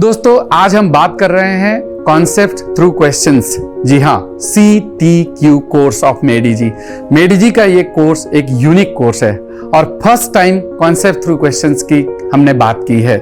दोस्तों आज हम बात कर रहे हैं कॉन्सेप्ट थ्रू क्वेश्चंस। जी हाँ, CTQ course of Medi ji. Medi ji का ये कोर्स एक यूनिक कोर्स है और first time concept through questions की हमने बात की है।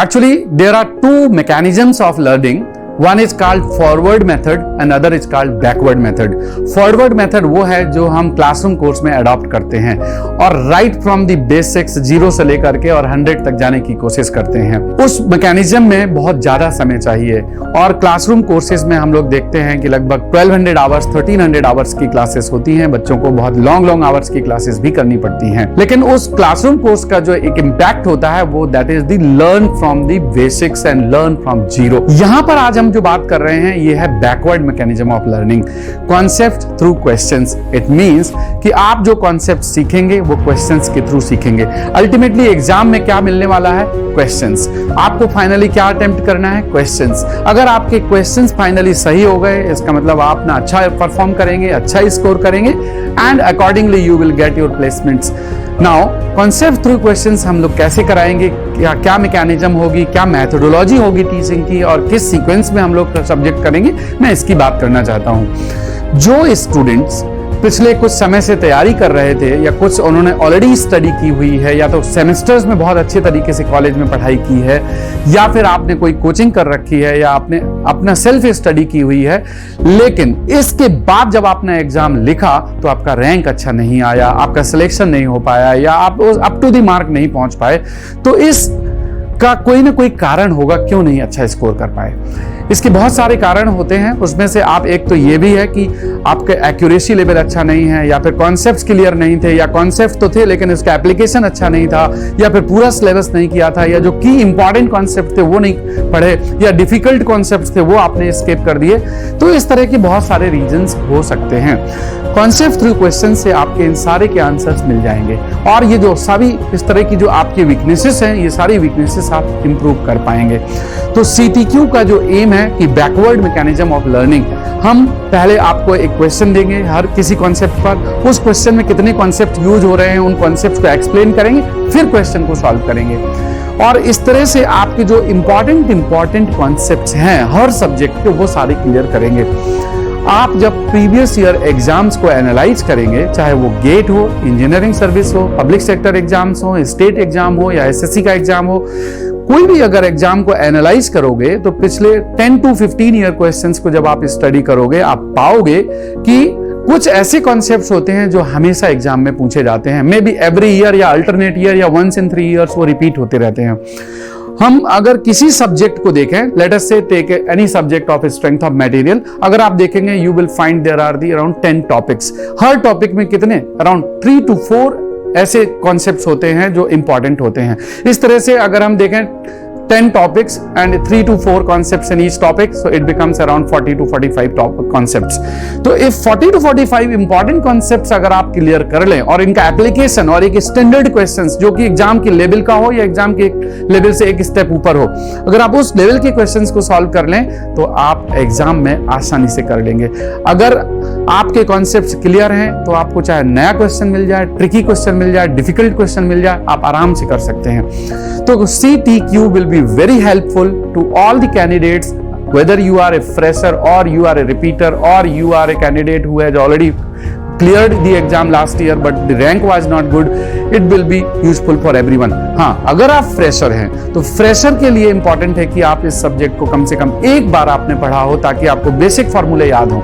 Actually there are two mechanisms of learning, one is called forward method and other is called backward method. Forward method वो है जो हम क्लासरूम कोर्स में अडॉप्ट करते हैं और राइट फ्रॉम द बेसिक्स 0 से लेकर के और 100 तक जाने की कोशिश करते हैं। उस मैकेनिज्म में बहुत ज्यादा समय चाहिए और क्लासरूम कोर्सेज में हम लोग देखते हैं कि लगभग 1200 आवर्स 1300 आवर्स की क्लासेस होती हैं। बच्चों को बहुत लॉन्ग आवर्स की क्लासेस भी करनी पड़ती हैं, लेकिन उस क्लासरूम कोर्स का जो एक इम्पैक्ट होता है वो that is the learn from the basics and learn from 0। यहां पर आज हम जो बात कर रहे हैं ये है backward mechanism of learning, concept through questions. It means कि आप जो कॉन्सेप्ट सीखेंगे वो क्वेश्चंस के थ्रू सीखेंगे। अल्टीमेटली एग्जाम में क्या मिलने वाला है? क्वेश्चंस। आपको फाइनली क्या अटेम्प्ट करना है? क्वेश्चंस। अगर आपके क्वेश्चंस फाइनली सही हो गए, इसका मतलब आप ना अच्छा परफॉर्म करेंगे, अच्छा स्कोर करेंगे and accordingly you will get your placements. Now concept through questions हम लोग कैसे कराएंगे, क्या मैकेनिज्म होगी, क्या मैथोडोलॉजी होगी टीचिंग की और किस सीक्वेंस में हम लोग सब्जेक्ट करेंगे, मैं इसकी बात करना चाहता हूं। जो स्टूडेंट्स पिछले कुछ समय से तैयारी कर रहे थे या कुछ उन्होंने ऑलरेडी स्टडी की हुई है या तो सेमेस्टर्स में बहुत अच्छे तरीके से कॉलेज में पढ़ाई की है या फिर आपने कोई कोचिंग कर रखी है या आपने अपना सेल्फ स्टडी की हुई है, लेकिन इसके बाद जब आपने एग्जाम लिखा तो आपका रैंक अच्छा नहीं आया, आपका सिलेक्शन नहीं हो पाया या आप अप टू द मार्क नहीं पहुंच पाए, तो इसका कोई ना कोई कारण होगा क्यों नहीं अच्छा स्कोर कर पाए। इसके बहुत सारे कारण होते हैं। उसमें से आप एक तो ये भी है कि आपके एक्यूरेसी लेवल अच्छा नहीं है या फिर कॉन्सेप्ट्स क्लियर नहीं थे या कॉन्सेप्ट तो थे लेकिन उसका एप्लीकेशन अच्छा नहीं था या फिर पूरा सिलेबस नहीं किया था या जो की इंपॉर्टेंट कॉन्सेप्ट थे वो नहीं पढ़े या डिफिकल्ट कॉन्सेप्ट थे वो आपने स्किप कर दिए। तो इस तरह के बहुत सारे रीजंस हो सकते हैं। कॉन्सेप्ट थ्रू क्वेश्चन से आपके इन सारे के आंसर्स मिल जाएंगे और ये जो सभी इस तरह की जो आपकी वीकनेसेस हैं ये सारी वीकनेसेस आप इंप्रूव कर पाएंगे। तो CTQ का जो एम है कि बैकवर्ड मैकेनिज्म ऑफ लर्निंग, हम पहले आपको एक क्वेश्चन देंगे हर किसी कॉन्सेप्ट पर, उस क्वेश्चन में कितने कॉन्सेप्ट यूज हो रहे हैं उन कॉन्सेप्ट को एक्सप्लेन करेंगे, फिर क्वेश्चन को सॉल्व करेंगे और इस तरह से आपके जो इंपॉर्टेंट कॉन्सेप्ट्स हैं हर सब्जेक्ट के वो सारे क्लियर करेंगे। आप जब प्रीवियस ईयर एग्जाम्स को एनालाइज करेंगे, चाहे वो गेट हो, इंजीनियरिंग सर्विस हो, पब्लिक सेक्टर एग्जाम्स हो, स्टेट एग्जाम हो या SSC का एग्जाम हो, कोई भी अगर एग्जाम को एनालाइज करोगे तो पिछले 10 to 15 ईयर क्वेश्चंस को जब आप स्टडी करोगे आप पाओगे कि कुछ ऐसे कॉन्सेप्ट्स होते हैं जो हमेशा एग्जाम में पूछे जाते हैं, मे बी एवरी ईयर या अल्टरनेट ईयर या वंस इन 3 इयर्स वो रिपीट होते रहते हैं। हम अगर किसी सब्जेक्ट को देखें, let us say take any subject of strength of material, अगर आप देखेंगे you will find there are the around 10 topics. हर टॉपिक में कितने अराउंड 3 to 4 ऐसे कॉन्सेप्ट्स होते हैं जो इंपॉर्टेंट होते हैं। इस तरह से अगर हम देखें 10 topics and 3 to 4 concepts in each topic, so it becomes around 40 to 45 concepts. तो if 40 to 45 important concepts अगर आप क्लियर कर लें और इनका एप्लीकेशन और एक स्टैंडर्ड क्वेश्चंस जो कि एग्जाम के लेवल का हो या एग्जाम के लेवल से एक स्टेप ऊपर हो, अगर आप उस लेवल के क्वेश्चंस को सॉल्व कर लें तो आप एग्जाम में आसानी से कर लेंगे। अगर आपके कॉन्सेप्ट्स क्लियर हैं तो आपको चाहे नया क्वेश्चन मिल जाए, ट्रिकी क्वेश्चन मिल जाए, डिफिकल्ट क्वेश्चन मिल जाए, आप आराम से कर सकते हैं। तो CTQ will be very helpful to all the candidates, whether you are a fresher or you are a repeater or you are a candidate who has already cleared the exam last year but the rank was not good, it will be useful for everyone। हाँ, अगर आप fresher हैं तो fresher के लिए important है कि आप इस सब्जेक्ट को कम से कम एक बार आपने पढ़ा हो ताकि आपको बेसिक फॉर्मूले याद हो।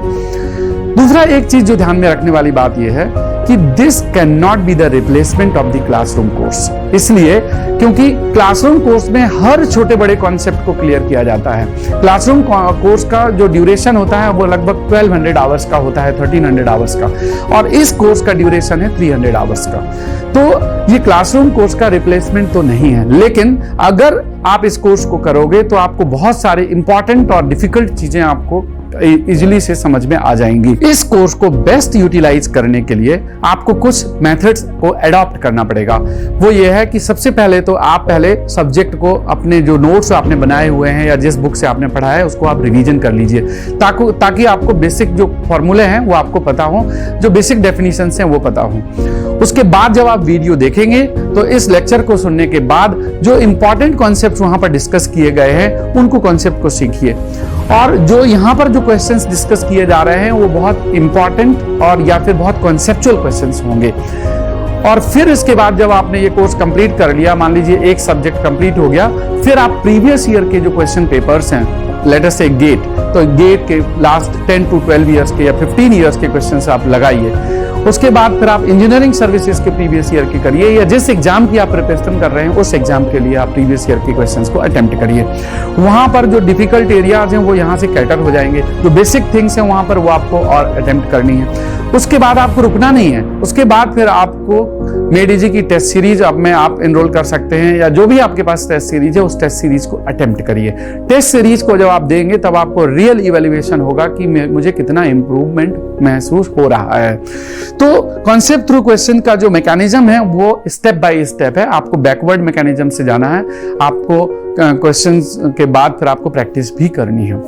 दूसरा एक चीज जो ध्यान में रखने वाली बात यह है कि this can not be the replacement of the classroom course, इसलिए क्योंकि क्लासरूम कोर्स में हर छोटे बड़े कॉन्सेप्ट को क्लियर किया जाता है। क्लासरूम कोर्स का जो ड्यूरेशन होता है वो लगभग 1200 आवर्स का होता है, 1300 आवर्स का, और इस कोर्स का ड्यूरेशन है 300 आवर्स का। तो ये क्लासरूम कोर्स का रिप्लेसमेंट तो नहीं है, लेकिन अगर आप इस कोर्स को करोगे तो आपको बहुत सारे इंपॉर्टेंट और डिफिकल्ट चीजें आपको इजीली से समझ में आ जाएंगी। इस कोर्स को बेस्ट यूटिलाइज करने के लिए आपको कुछ मेथड्स को अडॉप्ट करना पड़ेगा। वो ये है कि सबसे पहले तो आप पहले सब्जेक्ट को अपने जो नोट्स आपने बनाए हुए हैं या जिस बुक से आपने पढ़ा है उसको आप रिवीजन कर लीजिए ताकि आपको बेसिक जो फॉर्मूले हैं वो आपको पता हो, जो बेसिक डेफिनेशंस हैं वो पता हो। उसके बाद जब आप वीडियो देखेंगे तो इस लेक्चर को सुनने के बाद जो इंपॉर्टेंट कॉन्सेप्ट वहां पर डिस्कस किए गए हैं उनको कॉन्सेप्ट को सीखिए। और जो यहाँ पर जो क्वेश्चंस डिस्कस किए जा रहे हैं वो बहुत इंपॉर्टेंट और या फिर बहुत कॉन्सेप्चुअल क्वेश्चंस होंगे। और फिर इसके बाद जब आपने ये कोर्स कंप्लीट कर लिया, मान लीजिए एक सब्जेक्ट कंप्लीट हो गया, फिर आप प्रीवियस ईयर के जो क्वेश्चन पेपर्स हैं, लेट अस से गेट, तो गेट के लास्ट 10 to 12 ईयर्स के या 15 ईयर्स के क्वेश्चंस आप लगाइए। उसके बाद फिर आप इंजीनियरिंग सर्विसेज के प्रीवियस ईयर की करिए, या जिस एग्जाम की आप प्रिपरेशन कर रहे हैं उस एग्जाम के लिए आप प्रीवियस ईयर के क्वेश्चंस को अटेम्प्ट करिए। वहां पर जो डिफिकल्ट एरियाज हैं वो यहाँ से कैटर हो जाएंगे, जो बेसिक थिंग्स हैं वहां पर वो आपको और अटेम्प्ट करनी है। उसके बाद आपको रुकना नहीं है, उसके बाद फिर आपको मेडिजी की टेस्ट सीरीज में आप एनरोल कर सकते हैं, या जो भी आपके पास टेस्ट सीरीज है उस टेस्ट सीरीज को अटेम्प्ट करिए। टेस्ट सीरीज को जब आप देंगे तब आपको रियल इवैल्यूएशन होगा कि मुझे कितना इंप्रूवमेंट महसूस हो रहा है। तो कॉन्सेप्ट थ्रू क्वेश्चन का जो मैकेनिज्म है वो स्टेप बाय स्टेप है, आपको बैकवर्ड मैकेनिज्म से जाना है, आपको क्वेश्चंस के बाद फिर आपको प्रैक्टिस भी करनी है।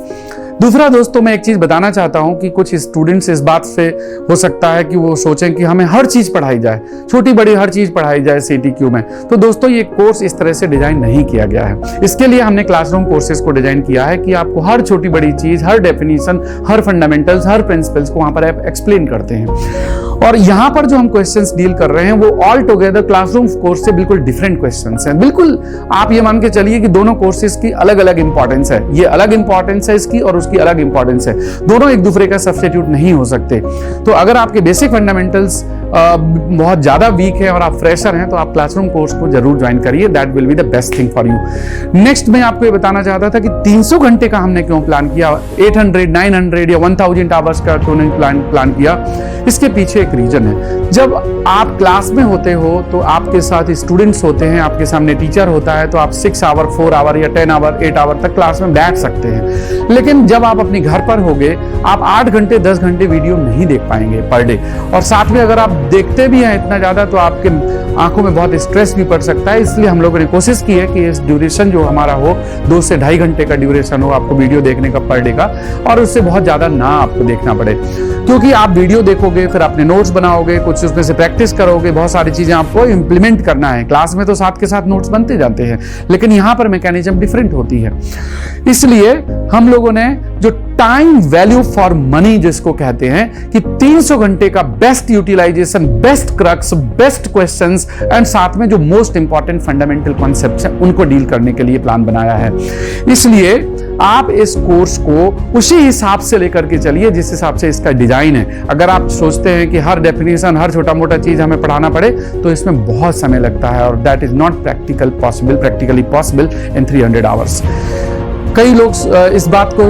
दूसरा दोस्तों, मैं एक चीज बताना चाहता हूं कि कुछ स्टूडेंट्स इस बात से हो सकता है कि वो सोचें कि हमें हर चीज पढ़ाई जाए, छोटी बड़ी हर चीज पढ़ाई जाए CTQ में। तो दोस्तों ये कोर्स इस तरह से डिजाइन नहीं किया गया है। इसके लिए हमने क्लासरूम कोर्सेज को डिजाइन किया है कि आपको हर छोटी बड़ी चीज, हर डेफिनेशन, हर फंडामेंटल्स, हर प्रिंसिपल्स को वहां पर आप एक्सप्लेन करते हैं। और यहाँ पर जो हम क्वेश्चंस डील कर रहे हैं वो ऑल टुगेदर क्लासरूम कोर्स से बिल्कुल डिफरेंट क्वेश्चंस हैं। बिल्कुल आप ये मान के चलिए कि दोनों कोर्सेज की अलग अलग इंपॉर्टेंस है, ये अलग इंपॉर्टेंस है इसकी और उसकी अलग इंपॉर्टेंस है, दोनों एक दूसरे का सब्स्टिट्यूट नहीं हो सकते। तो अगर आपके बेसिक फंडामेंटल्स बहुत ज्यादा वीक है और आप फ्रेशर हैं तो आप क्लासरूम कोर्स को जरूर ज्वाइन करिए, that will be the best thing for you. Next मैं आपको ये बताना चाहता था कि 300 घंटे का हमने क्यों प्लान किया, 800, 900 या 1000 आवर्स का क्यों नहीं प्लान किया। इसके पीछे एक रीजन है। जब आप क्लास में होते हो तो आपके साथ स्टूडेंट्स होते हैं, आपके सामने टीचर होता है, तो आप 6 आवर, 4 आवर या 10 आवर, 8 आवर तक क्लास में बैठ सकते हैं। लेकिन जब आप अपने घर पर होगे, आप 8 घंटे 10 घंटे वीडियो नहीं देख पाएंगे पर डे। और साथ में अगर आप देखते भी हैं इतना ज्यादा तो आपके आंखों में बहुत स्ट्रेस भी पड़ सकता है। इसलिए हम लोगों ने कोशिश की है कि इस ड्यूरेशन जो हमारा हो 2 से 2.5 घंटे का ड्यूरेशन हो आपको वीडियो देखने का पर डे का, और उससे बहुत ज्यादा ना आपको देखना पड़े। क्योंकि आप वीडियो देखोगे, फिर अपने नोट्स बनाओगे, कुछ उसमें से प्रैक्टिस करोगे, बहुत सारी चीजें आपको इंप्लीमेंट करना है। क्लास में तो साथ के साथ नोट्स बनते जाते हैं, लेकिन यहाँ पर मैकेनिज्म डिफरेंट होती है। इसलिए हम लोगों ने जो टाइम वैल्यू फॉर मनी जिसको कहते हैं कि 300 घंटे का best utilization, best crux, best questions and साथ में जो मोस्ट इंपॉर्टेंट फंडामेंटल कॉन्सेप्ट्स हैं उनको डील करने के लिए प्लान बनाया है। इसलिए आप इस कोर्स को उसी हिसाब से लेकर के चलिए जिस हिसाब से इसका डिजाइन है। अगर आप सोचते हैं कि हर डेफिनेशन, हर छोटा मोटा चीज हमें पढ़ाना पड़े तो इसमें बहुत समय लगता है, और that is not practically possible in 300 hours. कई लोग इस बात को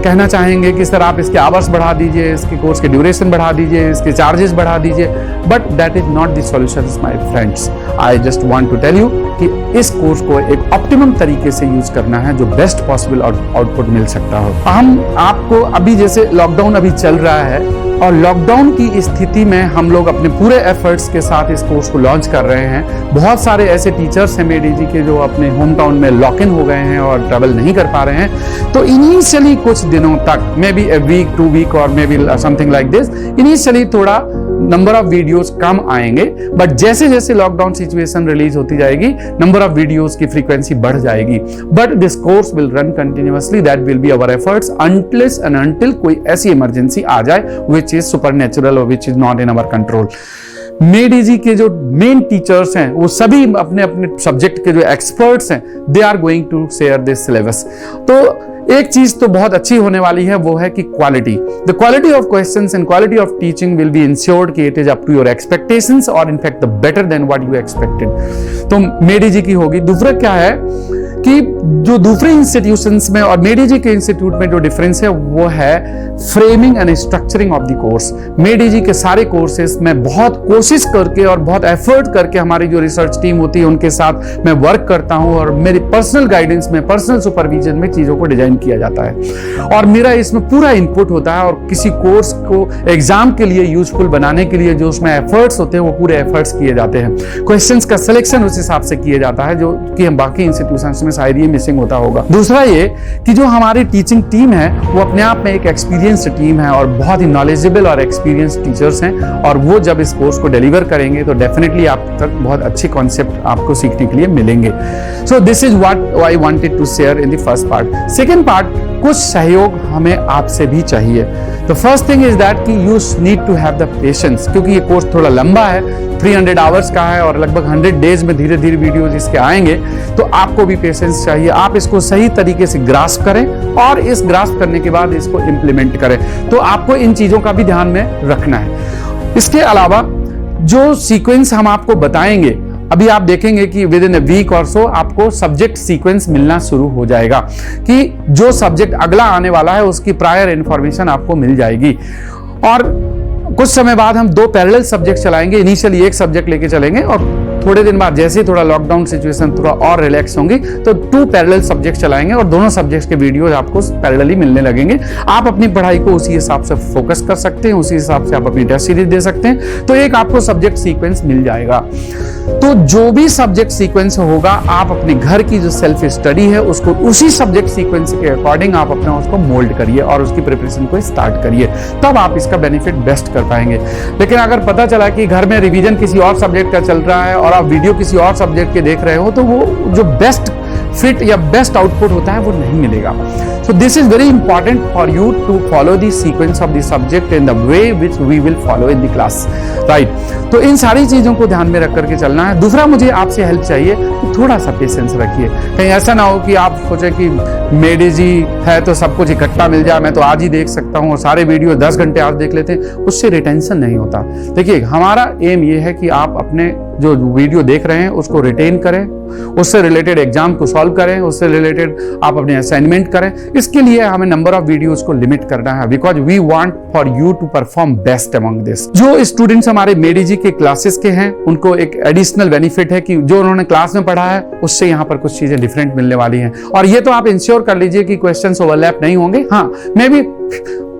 कहना चाहेंगे कि सर आप इसके आवर्स बढ़ा दीजिए, इसके कोर्स के ड्यूरेशन बढ़ा दीजिए, इसके चार्जेस बढ़ा दीजिए, but that is not the solution my friends. I just want to tell you कि इस कोर्स को एक ऑप्टिमम तरीके से यूज करना है जो बेस्ट पॉसिबल आउटपुट मिल सकता हो। हम आपको अभी जैसे लॉकडाउन अभी चल रहा है और लॉकडाउन की स्थिति में हम लोग अपने पूरे एफर्ट्स के साथ इस कोर्स को लॉन्च कर रहे हैं। बहुत सारे ऐसे टीचर्स हैं मेडी जी के जो अपने होम टाउन में लॉक इन हो गए हैं और ट्रैवल नहीं कर पा रहे हैं। तो इनिशियली कुछ दिनों तक, may be a week, 2 week और may be something like this, initially थोड़ा नंबर ऑफ वीडियोस कम आएंगे, बट जैसे जैसे लॉकडाउन सिचुएशन रिलीज होती जाएगी नंबर ऑफ वीडियोस की फ्रीक्वेंसी बढ़ जाएगी। But this course will run continuously, that will be our efforts until and until कोई ऐसी इमरजेंसी आ जाए विच इज सुपरनेचुरल और which is not in our control. मेडी जी के जो मेन टीचर्स हैं वो सभी अपने अपने सब्जेक्ट के जो एक्सपर्ट्स हैं, they are going to share this syllabus. तो एक चीज तो बहुत अच्छी होने वाली है, वो है कि quality, the quality of questions and quality of teaching will be insured कि it is up to your expectations और in fact the better than what you expected. तो मेडी जी की होगी। दूसरा क्या है कि जो दूसरे इंस्टीट्यूशंस में और मेडी जी के इंस्टीट्यूट में जो डिफरेंस है वो है framing and structuring of the course. मेडी जी के सारे कोर्सेस में बहुत कोशिश करके और बहुत एफर्ट करके हमारी जो रिसर्च टीम होती है उनके साथ मैं वर्क करता हूं और मेरी पर्सनल गाइडेंस में, पर्सनल सुपरविजन में चीजों को डिजाइन किया जाता है और मेरा इसमें पूरा इनपुट होता है। और किसी कोर्स को एग्जाम के लिए यूजफुल बनाने के लिए जो उसमें एफर्ट्स होते हैं वो पूरे एफर्ट्स किए जाते हैं। क्वेश्चंस का सिलेक्शन उस हिसाब से किया जाता है जो कि हम बाकी इंस्टीट्यूशंस में में शायद ये मिसिंग होता होगा। दूसरा ये कि जो हमारी टीचिंग टीम है वो अपने आप में एक एक्सपीरियंस्ड टीम है और बहुत ही नॉलेजेबल और एक्सपीरियंस्ड टीचर्स हैं, और वो जब इस कोर्स को डिलीवर करेंगे तो डेफिनेटली आप तक बहुत अच्छे कॉन्सेप्ट आपको सीखने के लिए मिलेंगे। So this is what I wanted to share in the first part. Second part, कुछ सहयोग हमें आपसे भी चाहिए। तो फर्स्ट थिंग इज दैट कि you need to have the patience, क्योंकि ये कोर्स थोड़ा लंबा है, 300 आवर्स का है और लगभग 100 डेज में धीरे धीरे वीडियोज इसके आएंगे, तो आपको भी पेशेंस चाहिए। आप इसको सही तरीके से ग्रास्प करें और इस ग्रास्प करने के बाद इसको इम्प्लीमेंट करें। तो आपको इन चीजों का भी ध्यान में रखना है। इसके अलावा जो सीक्वेंस हम आपको बताएंगे, अभी आप देखेंगे कि विद इन अ वीक और सो आपको सब्जेक्ट सीक्वेंस मिलना शुरू हो जाएगा, कि जो सब्जेक्ट अगला आने वाला है उसकी प्रायर इंफॉर्मेशन आपको मिल जाएगी। और कुछ समय बाद हम 2 पैरेलल सब्जेक्ट चलाएंगे। इनिशियली एक सब्जेक्ट लेके चलेंगे और थोड़े दिन बाद जैसे ही थोड़ा लॉकडाउन सिचुएशन थोड़ा और रिलैक्स होंगी तो 2 पैरेलल सब्जेक्ट चलाएंगे और दोनों सब्जेक्ट्स के वीडियोज आपको पैरेलली मिलने लगेंगे। आप अपनी पढ़ाई को उसी हिसाब से फोकस कर सकते हैं, उसी हिसाब से आप अपनी टेस्ट सीरीज दे सकते हैं, तो एक आपको सब्जेक्ट सीक्वेंस मिल जाएगा। तो जो भी सब्जेक्ट सीक्वेंस होगा, आप अपने घर की जो सेल्फ स्टडी है उसको उसी सब्जेक्ट सीक्वेंस के अकॉर्डिंग आप अपना उसको मोल्ड करिए और उसकी प्रिपरेशन को स्टार्ट करिए, तब आप इसका बेनिफिट बेस्ट कर पाएंगे। लेकिन अगर पता चला कि घर में रिवीजन किसी और सब्जेक्ट का चल रहा है और आप वीडियो किसी और सब्जेक्ट के देख रहे हो, तो वो जो बेस्ट फिट या बेस्ट आउटपुट होता है वो नहीं मिलेगा। So this is very important for you to follow the sequence of the subject in the way which we will follow in the class, right? तो इन सारी चीजों को ध्यान में रख करके चलना है। दूसरा, मुझे आपसे हेल्प चाहिए कि थोड़ा सा पेशेंस रखिए। कहीं ऐसा ना हो कि आप सोचे कि मेडी जी है तो सब कुछ इकट्ठा मिल जाए, मैं तो आज ही देख सकता हूँ और सारे वीडियो 10 घंटे आज देख लेते हैं, उससे रिटेंशन नहीं होता। देखिए, हमारा एम ये है कि आप अपने जो वीडियो देख रहे हैं उसको रिटेन करें, उससे रिलेटेड एग्जाम को सॉल्व करें, उससे रिलेटेड आप अपने असाइनमेंट करें। इसके लिए हमें नंबर ऑफ वीडियोस को लिमिट करना है, because we want for you to perform best among this. जो स्टूडेंट्स हमारे मेडी जी के क्लासेस के हैं उनको एक एडिशनल बेनिफिट है कि जो उन्होंने क्लास में पढ़ा है उससे यहाँ पर कुछ चीजें डिफरेंट मिलने वाली हैं, और ये तो आप इंश्योर कर लीजिए कि क्वेश्चंस ओवरलैप नहीं होंगे। हाँ, मे बी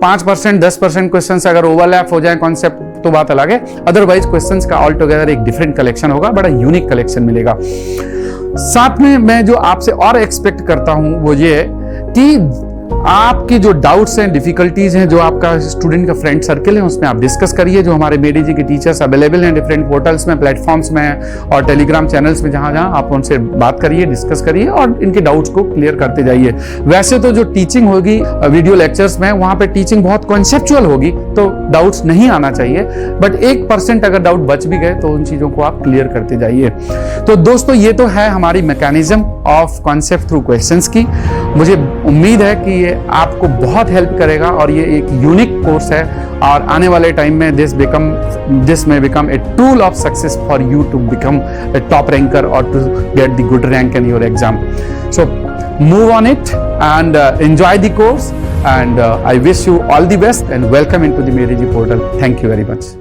5% 10% क्वेश्चंस अगर ओवरलैप हो जाए कॉन्सेप्ट तो बात अलग है, अदरवाइज क्वेश्चंस का ऑल टुगेदर एक डिफरेंट कलेक्शन होगा, बड़ा यूनिक कलेक्शन मिलेगा। साथ में मैं जो आपसे और एक्सपेक्ट करता हूं वो ये है कि आपकी जो डाउट्स हैं, डिफिकल्टीज हैं, जो आपका स्टूडेंट का फ्रेंड सर्कल है उसमें आप डिस्कस करिए। जो हमारे मेडी जी के टीचर्स अवेलेबल हैं डिफरेंट पोर्टल्स में, प्लेटफॉर्म्स में और टेलीग्राम चैनल्स में, जहां जहां आप उनसे बात करिए, डिस्कस करिए और इनके डाउट्स को क्लियर करते जाइए। वैसे तो जो टीचिंग होगी वीडियो लेक्चर्स में, वहां पे टीचिंग बहुत कॉन्सेप्चुअल होगी तो डाउट्स नहीं आना चाहिए, बट 1% अगर डाउट बच भी गए तो उन चीजों को आप क्लियर करते जाइए। तो दोस्तों, ये तो है हमारी mechanism of concept through questions की। मुझे उम्मीद है कि ये आपको बहुत हेल्प करेगा और ये एक यूनिक कोर्स है, और आने वाले टाइम में this may become a tool of success for you to become a top ranker or to get the good rank in your exam. So move on it and enjoy the course, and I wish you all the best and welcome into the Meri Ji portal. Thank you very much.